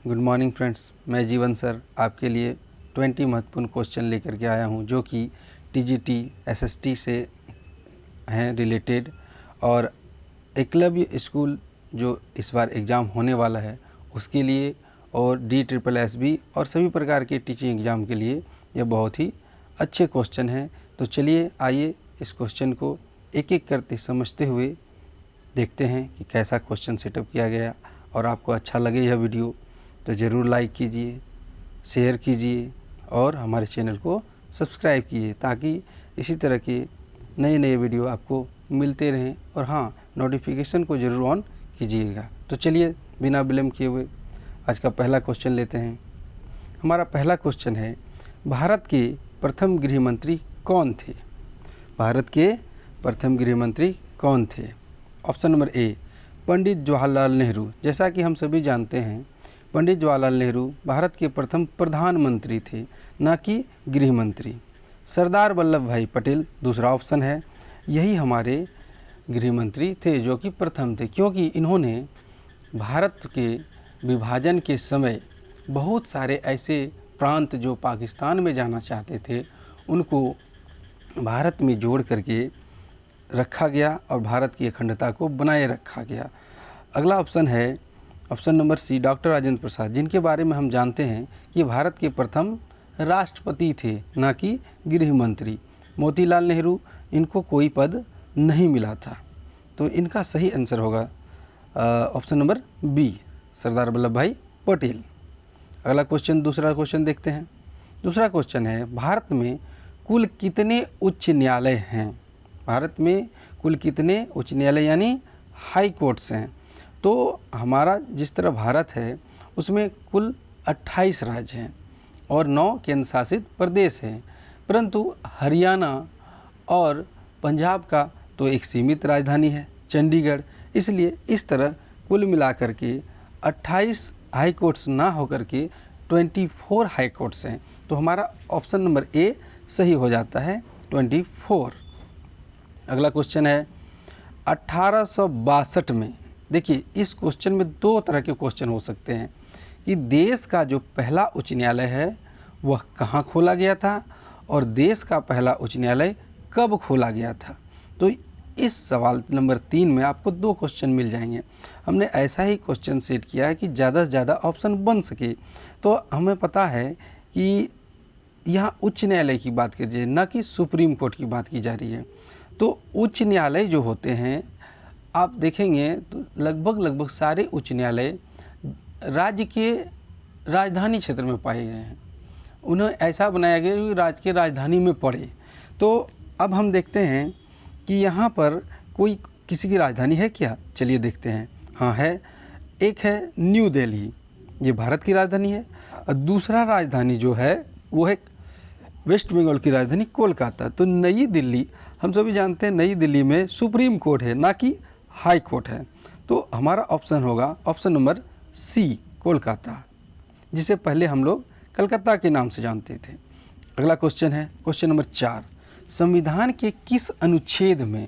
Good morning friends, मैं जीवन sir आपके लिए 20 महत्वपूर्ण क्वेश्चन लेकर के आया हूं जो कि टीजीटी एसएसटी से हैं रिलेटेड। और एकलव्य स्कूल जो इस बार एग्ज़ाम होने वाला है उसके लिए, और DSSB और सभी प्रकार के टीचिंग एग्ज़ाम के लिए ये बहुत ही अच्छे क्वेश्चन हैं। तो चलिए आइए इस क्वेश्चन को एक एक करते समझते हुए देखते हैं कि कैसा क्वेश्चन सेटअप किया गया। और आपको अच्छा लगे यह वीडियो तो ज़रूर लाइक कीजिए, शेयर कीजिए और हमारे चैनल को सब्सक्राइब कीजिए ताकि इसी तरह के नए नए वीडियो आपको मिलते रहें। और हाँ, नोटिफिकेशन को ज़रूर ऑन कीजिएगा। तो चलिए बिना विलम्ब किए हुए आज का पहला क्वेश्चन लेते हैं। हमारा पहला क्वेश्चन है, भारत के प्रथम गृह मंत्री कौन थे? भारत के प्रथम गृह मंत्री कौन थे? ऑप्शन नंबर ए, पंडित जवाहरलाल नेहरू। जैसा कि हम सभी जानते हैं, पंडित जवाहरलाल नेहरू भारत के प्रथम प्रधानमंत्री थे, न कि गृह मंत्री। सरदार वल्लभ भाई पटेल दूसरा ऑप्शन है, यही हमारे गृह मंत्री थे जो कि प्रथम थे, क्योंकि इन्होंने भारत के विभाजन के समय बहुत सारे ऐसे प्रांत जो पाकिस्तान में जाना चाहते थे उनको भारत में जोड़ करके रखा गया और भारत की अखंडता को बनाए रखा गया। अगला ऑप्शन है option number C, doctor Rajendra Prasad, जिनके बारे में हम जानते हैं कि भारत के प्रथम राष्ट्रपति थे, न कि गृह मंत्री। मोतीलाल नेहरू, इनको कोई पद नहीं मिला था, तो इनका सही आंसर होगा option number B, Sardar Vallabh भाई पटेल। अगला क्वेश्चन, दूसरा क्वेश्चन देखते हैं। दूसरा क्वेश्चन है, भारत में कुल कितने उच्च न्यायालय हैं? भारत में कुल कितने उच्च न्यायालय यानी हाई कोर्ट्स हैं? तो हमारा जिस तरह भारत है उसमें कुल 28 राज्य हैं और 9 केंद्र शासित प्रदेश हैं, परंतु हरियाणा और पंजाब का तो एक सीमित राजधानी है चंडीगढ़। इसलिए इस तरह कुल मिलाकर के 28 हाई कोर्ट्स ना होकर के 24 हाई कोर्ट्स हैं। तो हमारा ऑप्शन नंबर ए सही हो जाता है, 24। अगला क्वेश्चन है, 1862 में, देखिए इस क्वेश्चन में दो तरह के क्वेश्चन हो सकते हैं कि देश का जो पहला उच्च न्यायालय है वह कहाँ खोला गया था और देश का पहला उच्च न्यायालय कब खोला गया था। तो इस सवाल नंबर 3 में आपको दो क्वेश्चन मिल जाएंगे। हमने ऐसा ही क्वेश्चन सेट किया है कि ज़्यादा से ज़्यादा ऑप्शन बन सके। तो हमें पता है कि यहाँ उच्च न्यायालय की बात कीजिए, न कि सुप्रीम कोर्ट की बात की जा रही है। तो उच्च न्यायालय जो होते हैं आप देखेंगे तो लगभग सारे उच्च न्यायालय राज्य के राजधानी क्षेत्र में पाए गए हैं। उन्हें ऐसा बनाया गया कि राज्य के राजधानी में पड़े। तो अब हम देखते हैं कि यहाँ पर कोई किसी की राजधानी है क्या? चलिए देखते हैं। हाँ है, एक है न्यू दिल्ली, ये भारत की राजधानी है। और दूसरा राजधानी जो है वो है वेस्ट बंगाल की राजधानी कोलकाता। तो नई दिल्ली, हम सभी जानते हैं नई दिल्ली में सुप्रीम कोर्ट है, ना कि हाई कोर्ट है। तो हमारा ऑप्शन होगा ऑप्शन नंबर सी, कोलकाता, जिसे पहले हम लोग कलकत्ता के नाम से जानते थे। अगला क्वेश्चन है क्वेश्चन नंबर 4, संविधान के किस अनुच्छेद में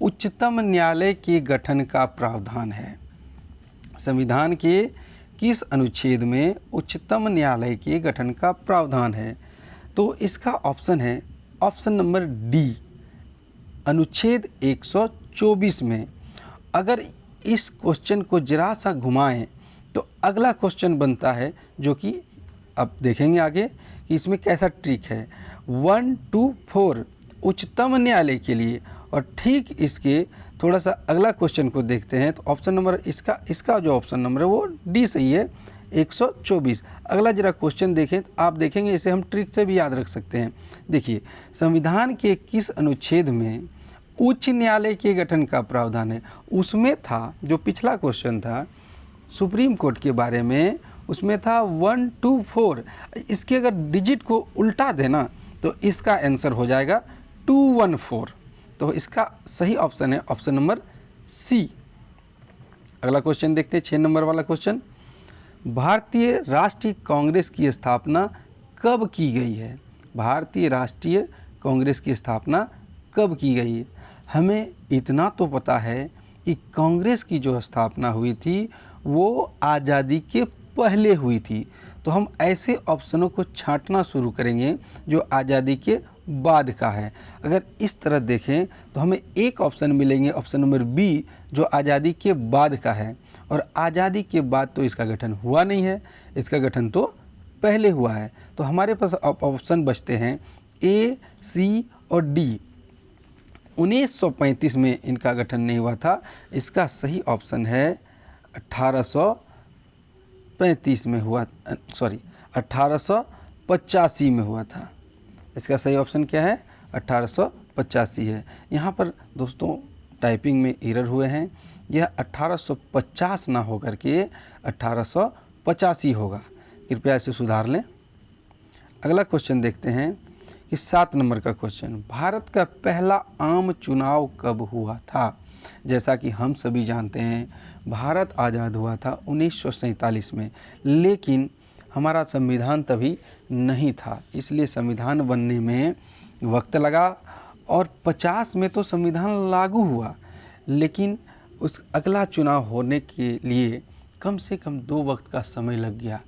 उच्चतम न्यायालय के गठन का प्रावधान है? संविधान के किस अनुच्छेद में उच्चतम न्यायालय के गठन का प्रावधान है? तो इसका ऑप्शन है ऑप्शन नंबर डी, अनुच्छेद 124 में। अगर इस क्वेश्चन को जरा सा घुमाएं तो अगला क्वेश्चन बनता है, जो कि अब देखेंगे आगे कि इसमें कैसा ट्रिक है। 1 2 4 उच्चतम न्यायालय के लिए, और ठीक इसके थोड़ा सा अगला क्वेश्चन को देखते हैं तो ऑप्शन नंबर इसका जो ऑप्शन नंबर है वो डी सही है, 124। अगला जरा क्वेश्चन देखें तो आप देखेंगे इसे हम ट्रिक से भी याद रख सकते हैं। देखिए, संविधान के किस अनुच्छेद में उच्च न्यायालय के गठन का प्रावधान है? उसमें था, जो पिछला क्वेश्चन था सुप्रीम कोर्ट के बारे में, उसमें था 1 2 4। इसके अगर डिजिट को उल्टा देना तो इसका आंसर हो जाएगा 214। तो इसका सही ऑप्शन है ऑप्शन नंबर सी। अगला क्वेश्चन देखते हैं, 6 नंबर वाला क्वेश्चन, भारतीय राष्ट्रीय कांग्रेस की स्थापना कब की गई है? भारतीय राष्ट्रीय कांग्रेस की स्थापना कब की गई है? हमें इतना तो पता है कि कांग्रेस की जो स्थापना हुई थी वो आज़ादी के पहले हुई थी। तो हम ऐसे ऑप्शनों को छांटना शुरू करेंगे जो आज़ादी के बाद का है। अगर इस तरह देखें तो हमें एक ऑप्शन मिलेंगे, ऑप्शन नंबर बी, जो आज़ादी के बाद का है। और आज़ादी के बाद तो इसका गठन हुआ नहीं है, इसका गठन तो पहले हुआ है। तो हमारे पास ऑप्शन बचते हैं ए, सी और डी। 1935 में इनका गठन नहीं हुआ था। इसका सही ऑप्शन है 1835 में हुआ, 1885 में हुआ था। इसका सही ऑप्शन क्या है? 1885 है। यहाँ पर दोस्तों टाइपिंग में एरर हुए हैं, यह 1850 ना होकर के 1885 होगा, कृपया इसे सुधार लें। अगला क्वेश्चन देखते हैं कि 7 नंबर का क्वेश्चन, भारत का पहला आम चुनाव कब हुआ था? जैसा कि हम सभी जानते हैं भारत आज़ाद हुआ था 1947 में, लेकिन हमारा संविधान तभी नहीं था, इसलिए संविधान बनने में वक्त लगा। और 50 में तो संविधान लागू हुआ, लेकिन उस अगला चुनाव होने के लिए कम से कम 2 वक्त का समय लग गया।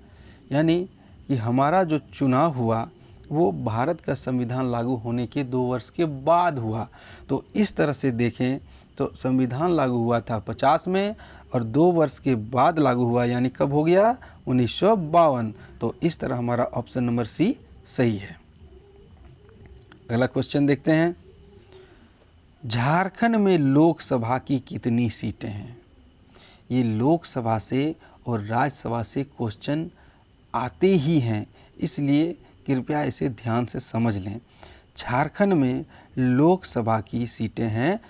यानी कि हमारा जो चुनाव हुआ वो भारत का संविधान लागू होने के 2 वर्ष के बाद हुआ। तो इस तरह से देखें तो संविधान लागू हुआ था 50 में और 2 वर्ष के बाद लागू हुआ, यानी कब हो गया? 1952। तो इस तरह हमारा ऑप्शन नंबर सी सही है। अगला क्वेश्चन देखते हैं, झारखंड में लोकसभा की कितनी सीटें हैं? ये लोकसभा से और राज्यसभा से क्वेश्चन आते ही हैं, इसलिए कृपया इसे ध्यान से समझ लें। झारखंड में लोकसभा की सीटें हैं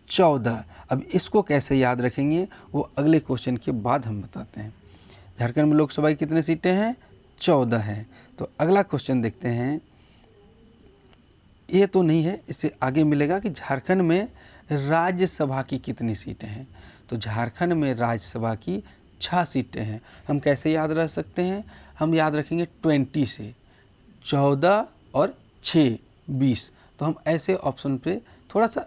14। अब इसको कैसे याद रखेंगे वो अगले क्वेश्चन के बाद हम बताते हैं। झारखंड में लोकसभा की कितनी सीटें हैं? 14 हैं। तो अगला क्वेश्चन देखते हैं, ये तो नहीं है, इससे आगे मिलेगा कि झारखंड में राज्यसभा की कितनी सीटें हैं। तो झारखंड में राज्यसभा की 6 सीटें हैं। हम कैसे याद रख सकते हैं? हम याद रखेंगे 20 से, 14 और 6 20। तो हम ऐसे ऑप्शन पे थोड़ा सा,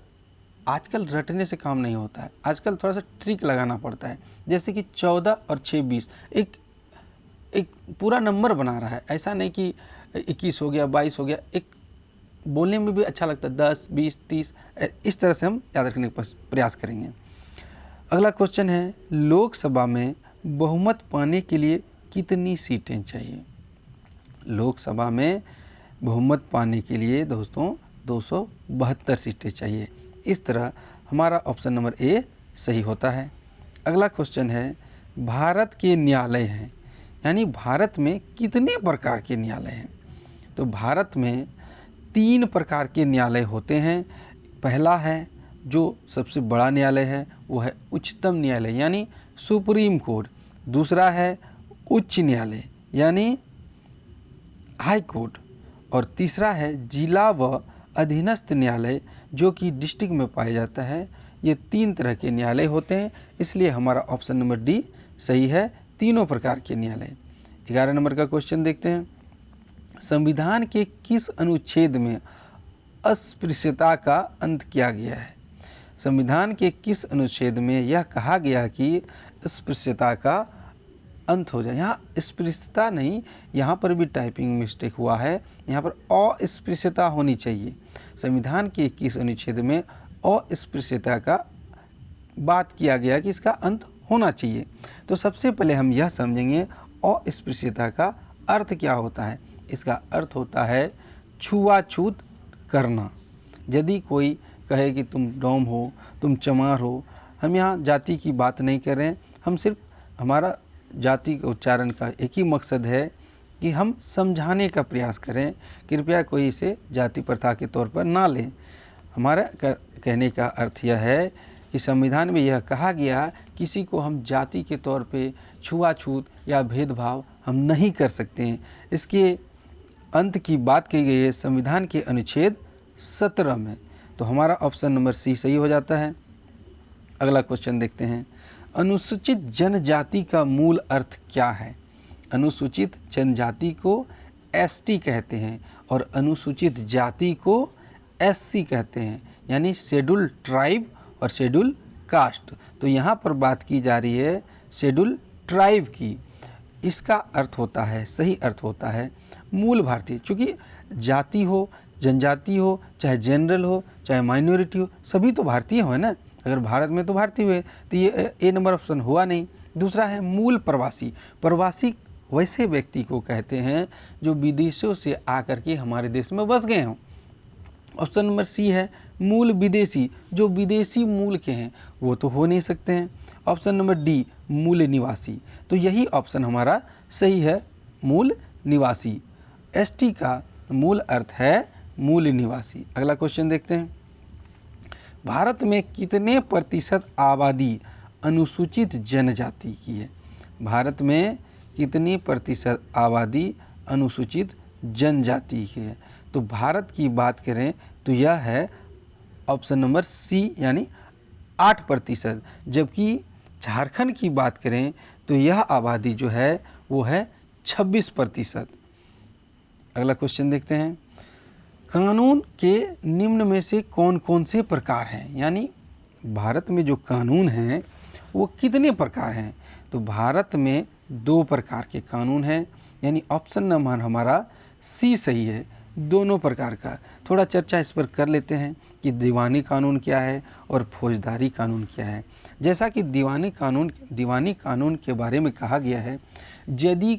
आजकल रटने से काम नहीं होता है, आजकल थोड़ा सा ट्रिक लगाना पड़ता है। जैसे कि 14 और 6 20 एक पूरा नंबर बना रहा है, ऐसा नहीं कि 21 हो गया 22 हो गया, एक बोलने में भी अच्छा लगता है 10 20 30, इस तरह से हम याद रखने का प्रयास करेंगे। अगला क्वेश्चन है, लोकसभा में बहुमत पाने के लिए कितनी सीटें चाहिए? लोकसभा में बहुमत पाने के लिए दोस्तों 272 सीटें चाहिए। इस तरह हमारा ऑप्शन नंबर ए सही होता है। अगला क्वेश्चन है, भारत के न्यायालय हैं, यानी भारत में कितने प्रकार के न्यायालय हैं? तो भारत में 3 प्रकार के न्यायालय होते हैं। पहला है जो सबसे बड़ा न्यायालय है वो है उच्चतम न्यायालय यानी सुप्रीम कोर्ट। दूसरा है उच्च न्यायालय यानी हाई कोर्ट। और तीसरा है जिला व अधीनस्थ न्यायालय जो कि डिस्ट्रिक्ट में पाया जाता है। ये 3 तरह के न्यायालय होते हैं, इसलिए हमारा ऑप्शन नंबर डी सही है, तीनों प्रकार के न्यायालय। 11 नंबर का क्वेश्चन देखते हैं, संविधान के किस अनुच्छेद में अस्पृश्यता का अंत किया गया है? संविधान के किस अनुच्छेद में यह कहा गया कि अस्पृश्यता का अंत हो जाए? यहाँ अस्पृश्यता नहीं, यहाँ पर भी टाइपिंग मिस्टेक हुआ है, यहाँ पर अस्पृश्यता होनी चाहिए। संविधान के किस अनुच्छेद में अस्पृश्यता का बात किया गया कि इसका अंत होना चाहिए? तो सबसे पहले हम यह समझेंगे अस्पृश्यता का अर्थ क्या होता है। इसका अर्थ होता है छुआछूत करना। यदि कोई कहे कि तुम डोम हो, तुम चमार हो, हम यहाँ जाति की बात नहीं कर रहे हैं, हम सिर्फ हमारा जाति के उच्चारण का एक ही मकसद है कि हम समझाने का प्रयास करें। कृपया कोई इसे जाति प्रथा के तौर पर ना लें। हमारा कहने का अर्थ यह है कि संविधान में यह कहा गया किसी को हम जाति के तौर पे छुआछूत या भेदभाव हम नहीं कर सकते हैं। इसके अंत की बात की गई है संविधान के अनुच्छेद 17 में। तो हमारा ऑप्शन नंबर सी सही हो जाता है। अगला क्वेश्चन देखते हैं, अनुसूचित जनजाति का मूल अर्थ क्या है? अनुसूचित जनजाति को एसटी कहते हैं और अनुसूचित जाति को एससी कहते हैं, यानी शेड्यूल ट्राइब और शेड्यूल कास्ट। तो यहाँ पर बात की जा रही है शेड्यूल ट्राइब की। इसका अर्थ होता है, सही अर्थ होता है मूल भारतीय। चूँकि जाति हो, जनजाति हो, चाहे जनरल हो, चाहे माइनॉरिटी हो, सभी तो भारतीय हो ना। अगर भारत में तो भारतीय हुए, तो ये ए नंबर ऑप्शन हुआ नहीं। दूसरा है मूल प्रवासी। प्रवासी वैसे व्यक्ति को कहते हैं जो विदेशों से आकर के हमारे देश में बस गए हों। ऑप्शन नंबर सी है मूल विदेशी, जो विदेशी मूल के हैं वो तो हो नहीं सकते हैं। ऑप्शन नंबर डी मूल निवासी, तो यही ऑप्शन हमारा सही है, मूल निवासी। एसटी का मूल अर्थ है मूल निवासी। अगला क्वेश्चन देखते हैं, भारत में कितने प्रतिशत आबादी अनुसूचित जनजाति की है? भारत में कितनी प्रतिशत आबादी अनुसूचित जनजाति की है? तो भारत की बात करें तो यह है ऑप्शन नंबर सी यानी 8%। जबकि झारखंड की बात करें तो यह आबादी जो है वो है 26%। अगला क्वेश्चन देखते हैं, कानून के निम्न में से कौन कौन से प्रकार हैं? यानी भारत में जो कानून हैं वो कितने प्रकार हैं? तो भारत में 2 प्रकार के कानून हैं, यानी ऑप्शन नंबर हमारा सी सही है, दोनों प्रकार का। थोड़ा चर्चा इस पर कर लेते हैं कि दीवानी कानून क्या है और फौजदारी कानून क्या है। जैसा कि दीवानी कानून के बारे में कहा गया है, यदि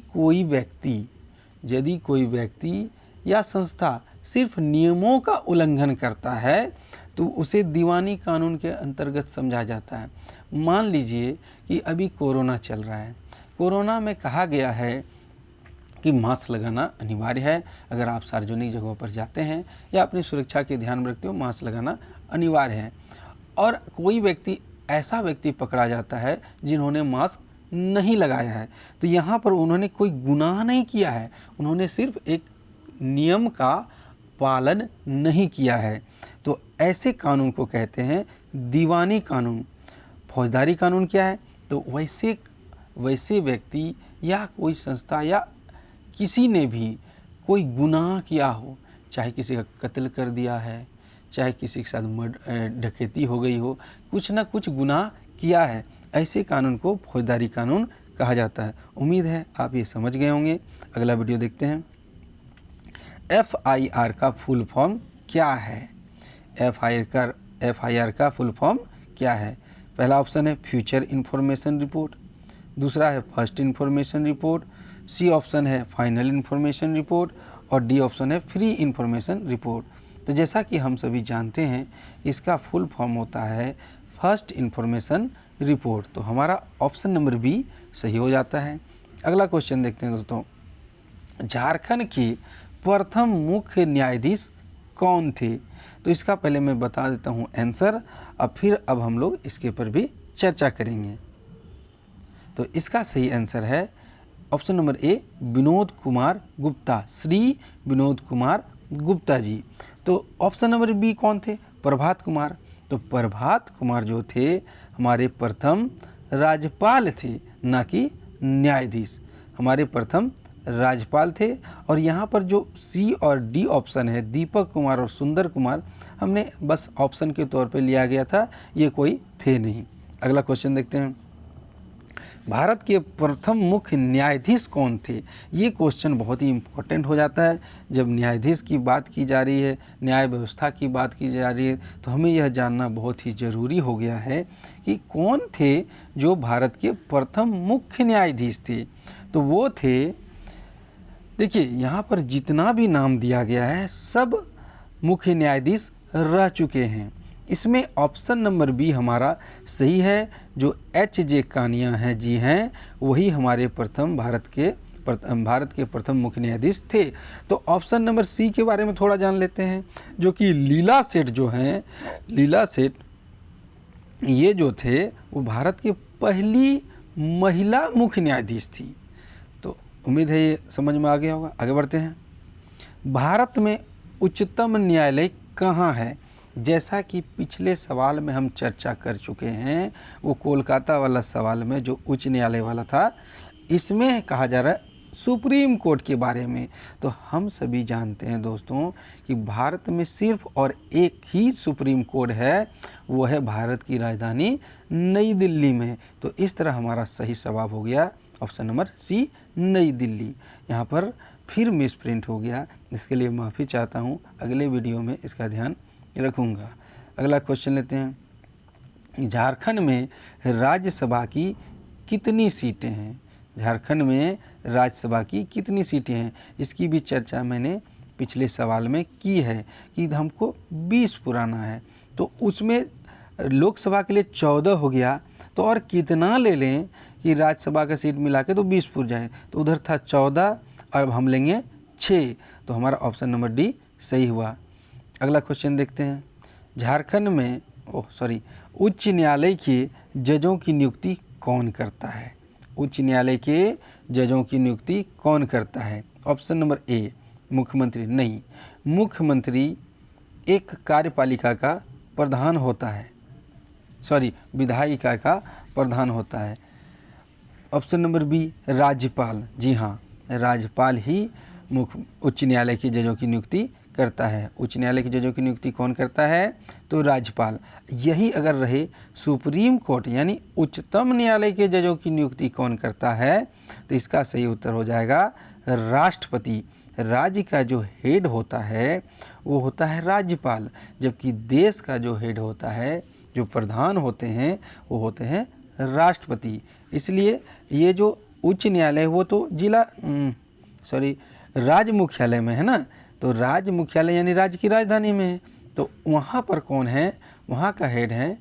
कोई व्यक्ति या संस्था सिर्फ नियमों का उल्लंघन करता है तो उसे दीवानी कानून के अंतर्गत समझा जाता है। मान लीजिए कि अभी कोरोना चल रहा है, कोरोना में कहा गया है कि मास्क लगाना अनिवार्य है। अगर आप सार्वजनिक जगहों पर जाते हैं या अपनी सुरक्षा के ध्यान में रखते हो, मास्क लगाना अनिवार्य है। और कोई व्यक्ति ऐसा व्यक्ति पकड़ा जाता है जिन्होंने मास्क नहीं लगाया है, तो यहाँ पर उन्होंने कोई गुनाह नहीं किया है, उन्होंने सिर्फ एक नियम का पालन नहीं किया है, तो ऐसे कानून को कहते हैं दीवानी कानून। फौजदारी कानून क्या है? तो वैसे व्यक्ति या कोई संस्था या किसी ने भी कोई गुनाह किया हो, चाहे किसी का कत्ल कर दिया है, चाहे किसी के साथ डकैती हो गई हो, कुछ ना कुछ गुनाह किया है, ऐसे कानून को फौजदारी कानून कहा जाता है। उम्मीद है आप ये समझ गए होंगे। अगला वीडियो देखते हैं, FIR का फुल फॉर्म क्या है? FIR का फुल फॉर्म क्या है? पहला ऑप्शन है फ्यूचर इंफॉर्मेशन रिपोर्ट, दूसरा है first information report, C option है फाइनल इंफॉर्मेशन रिपोर्ट और डी ऑप्शन है फ्री इंफॉर्मेशन रिपोर्ट। तो जैसा कि हम सभी जानते हैं इसका फुल फॉर्म होता है फर्स्ट इंफॉर्मेशन रिपोर्ट, तो हमारा ऑप्शन नंबर बी सही हो जाता है। अगला क्वेश्चन देखते हैं दोस्तों, झारखंड के प्रथम मुख्य न्यायाधीश कौन थे? तो इसका पहले मैं बता देता हूँ आंसर, अब हम लोग इसके ऊपर भी चर्चा करेंगे। तो इसका सही आंसर है option number A Vinod Kumar Gupta, Shri Vinod Kumar Gupta ji. तो ऑप्शन नंबर बी कौन थे? प्रभात कुमार। तो प्रभात कुमार जो थे हमारे प्रथम राज्यपाल थे, ना कि न्यायाधीश, हमारे प्रथम राज्यपाल थे। और यहाँ पर जो सी और डी ऑप्शन है दीपक कुमार और सुंदर कुमार, हमने बस ऑप्शन के तौर पे लिया गया था, ये कोई थे नहीं। अगला क्वेश्चन देखते हैं, भारत के प्रथम मुख्य न्यायाधीश कौन थे? ये क्वेश्चन बहुत ही इम्पोर्टेंट हो जाता है जब न्यायाधीश की बात की जा रही है, न्याय व्यवस्था की बात की जा रही है, तो हमें यह जानना बहुत ही ज़रूरी हो गया है कि कौन थे जो भारत के प्रथम मुख्य न्यायाधीश थे। तो वो थे, देखिए यहाँ पर जितना भी नाम दिया गया है सब मुख्य न्यायाधीश रह चुके हैं। इसमें ऑप्शन नंबर बी हमारा सही है, जो HJ कानिया हैं जी हैं, वही हमारे भारत के प्रथम मुख्य न्यायाधीश थे। तो ऑप्शन नंबर सी के बारे में थोड़ा जान लेते हैं, जो कि लीला सेठ जो हैं, लीला सेठ ये जो थे वो भारत की पहली महिला मुख्य न्यायाधीश थी। तो उम्मीद है ये समझ में आ गया होगा। आगे बढ़ते हैं, भारत में उच्चतम न्यायालय कहाँ है? जैसा कि पिछले सवाल में हम चर्चा कर चुके हैं, वो कोलकाता वाला सवाल में जो उच्च न्यायालय वाला था, इसमें कहा जा रहा है सुप्रीम कोर्ट के बारे में। तो हम सभी जानते हैं दोस्तों कि भारत में सिर्फ और एक ही सुप्रीम कोर्ट है, वो है भारत की राजधानी नई दिल्ली में। तो इस तरह हमारा सही जवाब हो गया ऑप्शन नंबर सी नई दिल्ली। यहाँ पर फिर मिस प्रिंट हो गया, इसके लिए माफ़ी चाहता हूँ, अगले वीडियो में इसका ध्यान रखूँगा। अगला क्वेश्चन लेते हैं। झारखंड में राज्यसभा की कितनी सीटें हैं? झारखंड में राज्यसभा की कितनी सीटें हैं? इसकी भी चर्चा मैंने पिछले सवाल में की है कि हमको 20 पुराना है, तो उसमें लोकसभा के लिए 14 हो गया, तो और कितना ले लें कि राज्यसभा का सीट मिला के तो 20 पुर जाए, तो उधर था 14, अब हम लेंगे 6, तो हमारा ऑप्शन नंबर डी सही हुआ। अगला क्वेश्चन देखते हैं। झारखंड में उच्च न्यायालय के जजों की नियुक्ति कौन करता है? उच्च न्यायालय के जजों की नियुक्ति कौन करता है? ऑप्शन नंबर ए मुख्यमंत्री। नहीं, मुख्यमंत्री एक कार्यपालिका का प्रधान होता है, विधायिका का प्रधान होता है। ऑप्शन नंबर बी राज्यपाल। जी हाँ, राज्यपाल ही उच्च न्यायालय के जजों की नियुक्ति करता है। उच्च न्यायालय के जजों की नियुक्ति कौन करता है? तो राज्यपाल। यही अगर रहे सुप्रीम कोर्ट यानी उच्चतम न्यायालय के जजों की नियुक्ति कौन करता है? तो इसका सही उत्तर हो जाएगा राष्ट्रपति। राज्य का जो हेड होता है वो होता है राज्यपाल, जबकि देश का जो हेड होता है, जो प्रधान होते हैं, वो होते हैं राष्ट्रपति। इसलिए ये जो उच्च न्यायालय वो तो राज्य मुख्यालय में है ना, तो राज्य मुख्यालय यानी राज्य की राजधानी में है, तो वहाँ पर कौन है? वहाँ का हेड है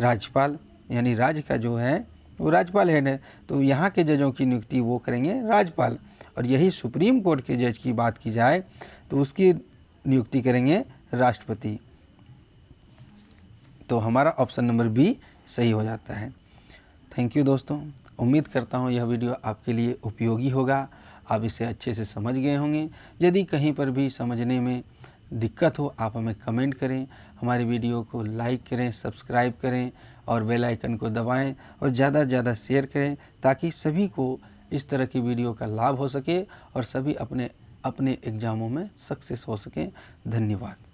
राज्यपाल, यानी राज्य का जो है वो राज्यपाल हेड है। तो यहाँ के जजों की नियुक्ति वो करेंगे राज्यपाल, और यही सुप्रीम कोर्ट के जज की बात की जाए तो उसकी नियुक्ति करेंगे राष्ट्रपति। तो हमारा ऑप्शन नंबर बी सही हो जाता है। थैंक यू दोस्तों, उम्मीद करता हूँ यह वीडियो आपके लिए उपयोगी होगा, आप इसे अच्छे से समझ गए होंगे। यदि कहीं पर भी समझने में दिक्कत हो आप हमें कमेंट करें, हमारे वीडियो को लाइक करें, सब्सक्राइब करें और बेल आइकन को दबाएं और ज़्यादा से ज़्यादा शेयर करें, ताकि सभी को इस तरह की वीडियो का लाभ हो सके और सभी अपने एग्ज़ामों में सक्सेस हो सकें। धन्यवाद।